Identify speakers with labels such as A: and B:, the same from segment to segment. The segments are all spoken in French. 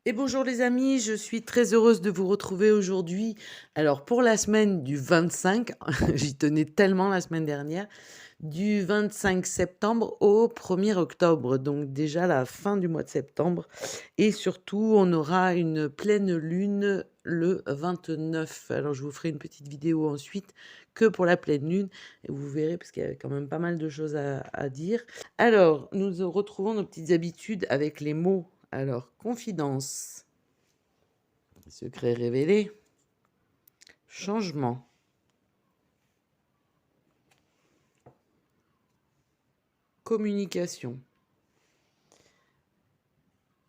A: Et bonjour les amis, je suis très heureuse de vous retrouver aujourd'hui. Alors pour la semaine du 25, j'y tenais tellement la semaine dernière, du 25 septembre au 1er octobre, donc déjà la fin du mois de septembre. Et surtout, on aura une pleine lune le 29. Alors je vous ferai une petite vidéo ensuite que pour la pleine lune, et vous verrez parce qu'il y a quand même pas mal de choses à dire. Alors, nous retrouvons nos petites habitudes avec les mots. Alors, confidence, secret révélé, changement, communication.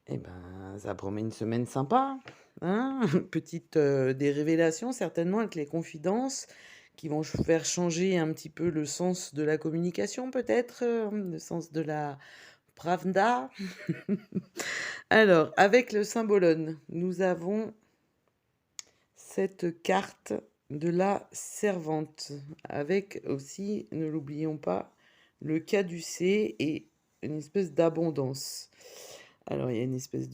A: Eh ben, ça promet une semaine sympa, hein? Petite, des révélations certainement avec les confidences qui vont faire changer un petit peu le sens de la communication peut-être, le sens de la pravda. Alors, avec le symbolone, nous avons cette carte de la servante, avec aussi, ne l'oublions pas, le caducée et une espèce d'abondance. Alors, il y a une espèce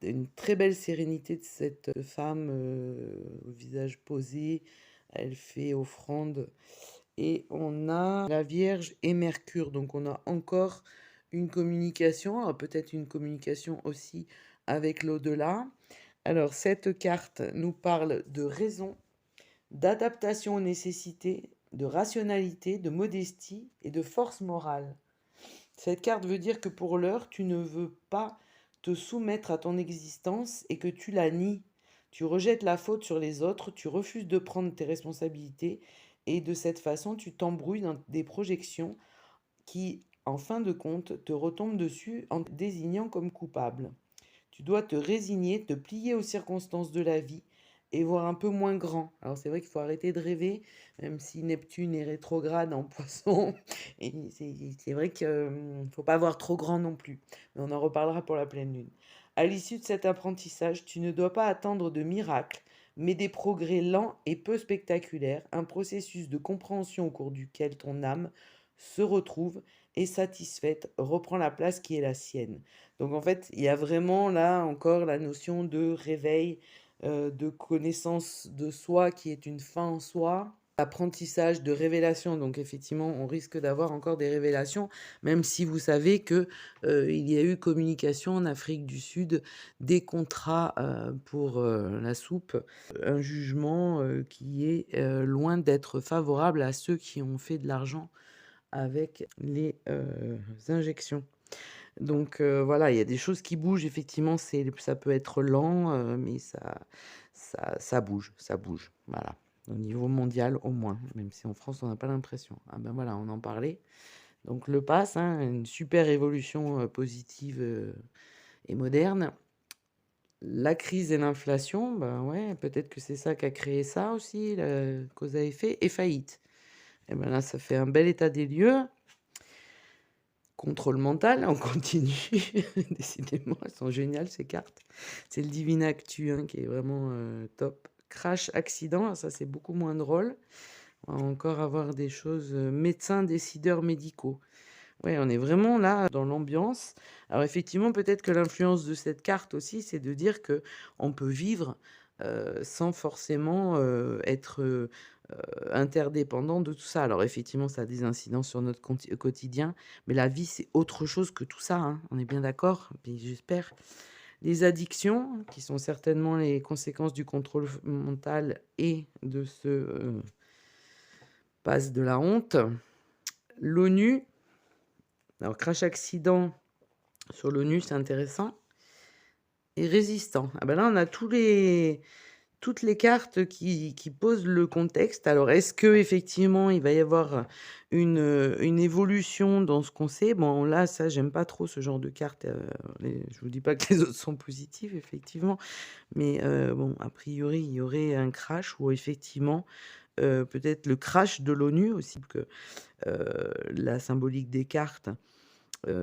A: une très belle sérénité de cette femme au visage posé. Elle fait offrande. Et on a la Vierge et Mercure. Donc, on a encore une communication, peut-être une communication aussi avec l'au-delà. Alors, cette carte nous parle de raison, d'adaptation aux nécessités, de rationalité, de modestie et de force morale. Cette carte veut dire que pour l'heure, tu ne veux pas te soumettre à ton existence et que tu la nies. Tu rejettes la faute sur les autres, tu refuses de prendre tes responsabilités et de cette façon, tu t'embrouilles dans des projections qui, en fin de compte, te retombent dessus en te désignant comme coupable. Tu dois te résigner, te plier aux circonstances de la vie et voir un peu moins grand. Alors c'est vrai qu'il faut arrêter de rêver, même si Neptune est rétrograde en poisson. Et c'est vrai qu'il ne faut pas voir trop grand non plus. Mais on en reparlera pour la pleine lune. À l'issue de cet apprentissage, tu ne dois pas attendre de miracles, mais des progrès lents et peu spectaculaires, un processus de compréhension au cours duquel ton âme se retrouve et satisfaite reprend la place qui est la sienne. Donc en fait, il y a vraiment là encore la notion de réveil, de connaissance de soi qui est une fin en soi, apprentissage de révélation. Donc effectivement, on risque d'avoir encore des révélations, même si vous savez que il y a eu communication en Afrique du Sud, des contrats pour la soupe, un jugement qui est loin d'être favorable à ceux qui ont fait de l'argent avec les injections. Donc voilà, il y a des choses qui bougent effectivement, ça peut être lent, mais ça bouge, ça bouge, voilà. Au niveau mondial au moins, même si en France on n'a pas l'impression. Ah ben voilà, on en parlait. Donc le pass, hein, une super évolution, positive, et moderne. La crise et l'inflation, ben ouais, peut-être que c'est ça qui a créé ça aussi, la cause à effet et faillite. Et ben là, ça fait un bel état des lieux. Contrôle mental, on continue. Décidément, elles sont géniales ces cartes. C'est le Divine Actu hein, qui est vraiment top. Crash, accident, ça c'est beaucoup moins drôle. On va encore avoir des choses médecins, décideurs médicaux. Ouais, on est vraiment là dans l'ambiance. Alors effectivement, peut-être que l'influence de cette carte aussi, c'est de dire que on peut vivre sans forcément être interdépendant de tout ça. Alors effectivement, ça a des incidences sur notre quotidien, mais la vie, c'est autre chose que tout ça, hein. On est bien d'accord? Puis j'espère. Les addictions, qui sont certainement les conséquences du contrôle mental et de ce passe de la honte. L'ONU, alors crash accident sur l'ONU, c'est intéressant. Et résistant. Ah ben là, on a toutes les cartes qui posent le contexte. Alors, est-ce que effectivement il va y avoir une évolution dans ce qu'on sait? Bon, là, ça, j'aime pas trop ce genre de cartes. Je vous dis pas que les autres sont positives, effectivement. Mais bon, a priori, il y aurait un crash ou effectivement, peut-être le crash de l'ONU aussi, que la symbolique des cartes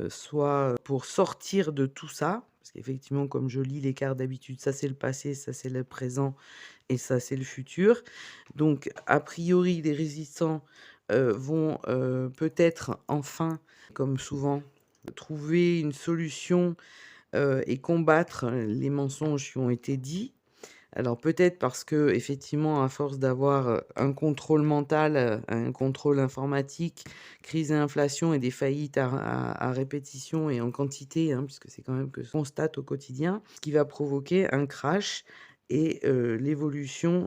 A: soit pour sortir de tout ça, parce qu'effectivement, comme je lis les cartes d'habitude, ça c'est le passé, ça c'est le présent et ça c'est le futur. Donc, a priori, les résistants vont peut-être enfin, comme souvent, trouver une solution et combattre les mensonges qui ont été dits. Alors peut-être parce que effectivement, à force d'avoir, un contrôle mental, un contrôle informatique, crise et inflation et des faillites à répétition et en quantité, hein, puisque c'est quand même que ce qu'on constate au quotidien, ce qui va provoquer un crash et l'évolution,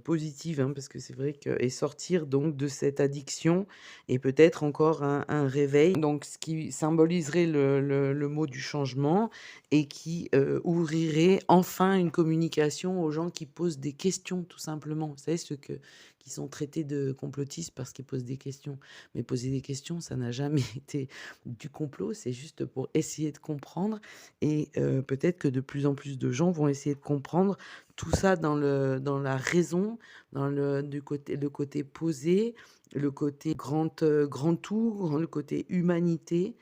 A: positive, hein, parce que c'est vrai que et sortir donc de cette addiction et peut-être encore un réveil, donc ce qui symboliserait le mot du changement et qui, ouvrirait enfin une communication aux gens qui posent des questions, tout simplement. Vous savez, ceux qui sont traités de complotistes parce qu'ils posent des questions. Mais poser des questions, ça n'a jamais été du complot, c'est juste pour essayer de comprendre et peut-être que de plus en plus de gens vont essayer de comprendre tout ça dans la raison, dans le côté posé, le côté grand tout, le côté humanité.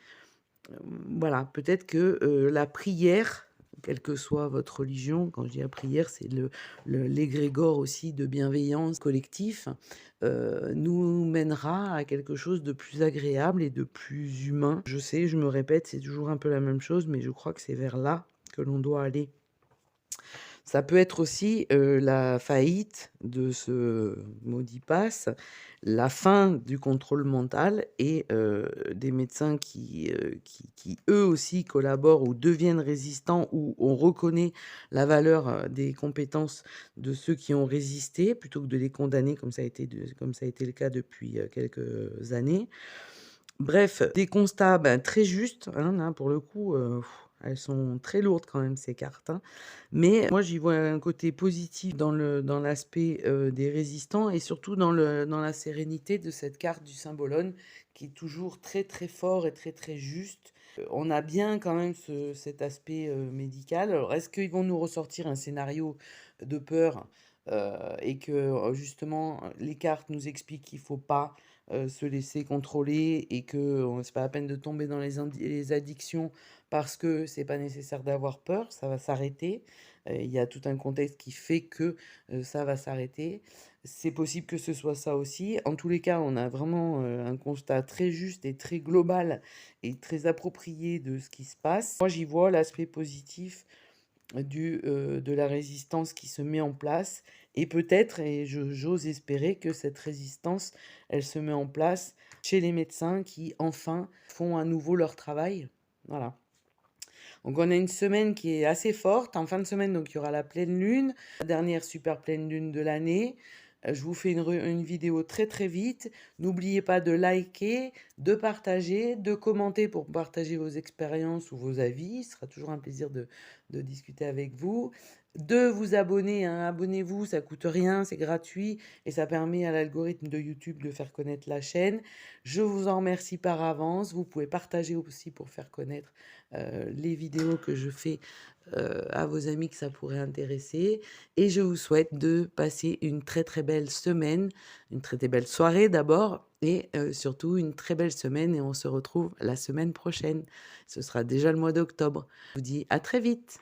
A: Voilà, peut-être que, la prière, quelle que soit votre religion, quand je dis la prière, c'est l'égrégore aussi de bienveillance collectif, nous mènera à quelque chose de plus agréable et de plus humain. Je sais, je me répète, c'est toujours un peu la même chose, mais je crois que c'est vers là que l'on doit aller. Ça peut être aussi, la faillite de ce maudit pass, la fin du contrôle mental et des médecins qui eux aussi collaborent ou deviennent résistants, où on reconnaît la valeur, des compétences de ceux qui ont résisté, plutôt que de les condamner comme ça a été le cas depuis, quelques années. Bref, des constats, ben, très justes, hein, là, pour le coup, elles sont très lourdes quand même ces cartes, hein. Mais moi, j'y vois un côté positif dans l'aspect, des résistants et surtout dans la sérénité de cette carte du Symbolone qui est toujours très, très fort et très, très juste. On a bien quand même cet aspect, médical. Alors est-ce qu'ils vont nous ressortir un scénario de peur, et que, justement, les cartes nous expliquent qu'il faut pas se laisser contrôler et que c'est pas la peine de tomber dans les addictions parce que c'est pas nécessaire d'avoir peur, ça va s'arrêter. Il y a tout un contexte qui fait que ça va s'arrêter. C'est possible que ce soit ça aussi. En tous les cas, on a vraiment un constat très juste et très global et très approprié de ce qui se passe. Moi, j'y vois l'aspect positif de la résistance qui se met en place et peut-être, et j'ose espérer que cette résistance, elle se met en place chez les médecins qui enfin font à nouveau leur travail. Voilà. Donc on a une semaine qui est assez forte. En fin de semaine, donc il y aura la pleine lune, la dernière super pleine lune de l'année. Je vous fais une vidéo très très vite. N'oubliez pas de liker, de partager, de commenter pour partager vos expériences ou vos avis. Ce sera toujours un plaisir de discuter avec vous. De vous abonner, hein. Abonnez-vous, ça coûte rien, c'est gratuit et ça permet à l'algorithme de YouTube de faire connaître la chaîne. Je vous en remercie par avance. Vous pouvez partager aussi pour faire connaître les vidéos que je fais à vos amis que ça pourrait intéresser. Et je vous souhaite de passer une très très belle semaine, une très très belle soirée d'abord, et surtout une très belle semaine. Et on se retrouve la semaine prochaine. Ce sera déjà le mois d'octobre. Je vous dis à très vite.